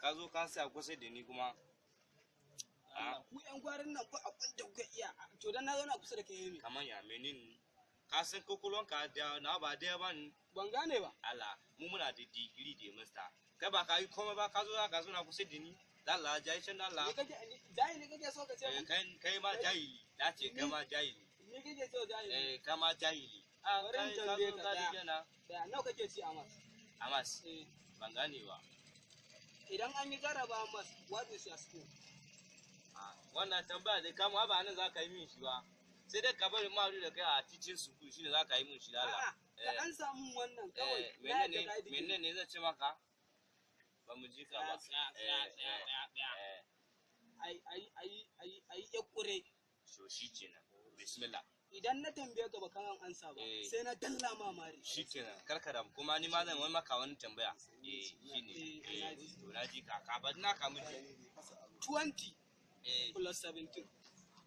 ka zo ka sa kusa da ni kuma. Ku ƴan gwarin nan ba abin da kuka iya. To dan na zauna kusa da kai ne. Kaman ya menin ka san kokolonka da na ba da ba ni. Ban gane ba. Allah mu muna da digiri da master. Kai ba ka yi komai ba ka zo ka zo na kusa da ni. Allah jai shan Allah. Jahili kake so ka ce mun? Kai ma jahili. Da ce kai ma jahili. Ni kake so jahili? Kai ma jahili. Bari in tambaye ka da nawa kake ci Amas? Amas. Ban gane ba. Idan an yi jaraba Amas, what is your score? Wannan tambaya da kama ba nan za ka yi min shi ba. Sai dai ka bari ma da kai a cikin sukuru shine za ka yi min shi da Allah. Ka an samu wannan kawai. Menene zan ce maka? Ba mu ji ka ba. Ai ya kure. So shi kenan. Bismillah. Idan na tambaye ka ba kan ansa ba, sai na dalla ma mare. Shi kenan. Karkara kuma ni ma zan wani maka wani tambaya. Shine. To na ji ka ba na ka miji. 20 plus 17.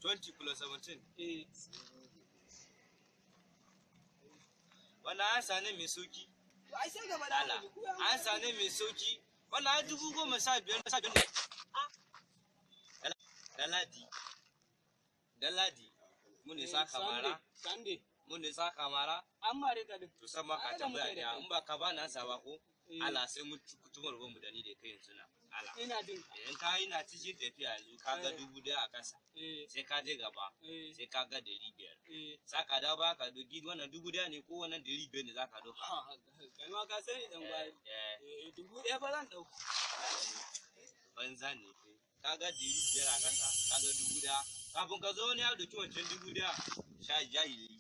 20 plus 17. Wannan ansa ne mai sauki. Ai sai gaba da Allah. Ansa ne mai sauki. Wannan 15,000 ne. Daladi. Mun ne sa kamara. Sunday. Mun ne sa kamara. Amma rika din. To san maka tambaya da in ba ka ba na ansa ba ko? Allah sai mu kutumar mu da ni da kai yanzu na. Allah. Ina din. In ka yi na cikin tafiya yanzu ka ga 1,000 a kasa. Sai ka je gaba. Sai ka ga 500. Saka da ba ka dogi wannan 1,000 ne ko wannan 500 ne zaka doka. Kai ma ka sani dan gwari. 1,000 ba zan dauka. Banza ne kai. Ka ga 500 a kasa. Ka ga 1,000. Kafin ka zo ne ya doki wancan 1,000. Sha jahili.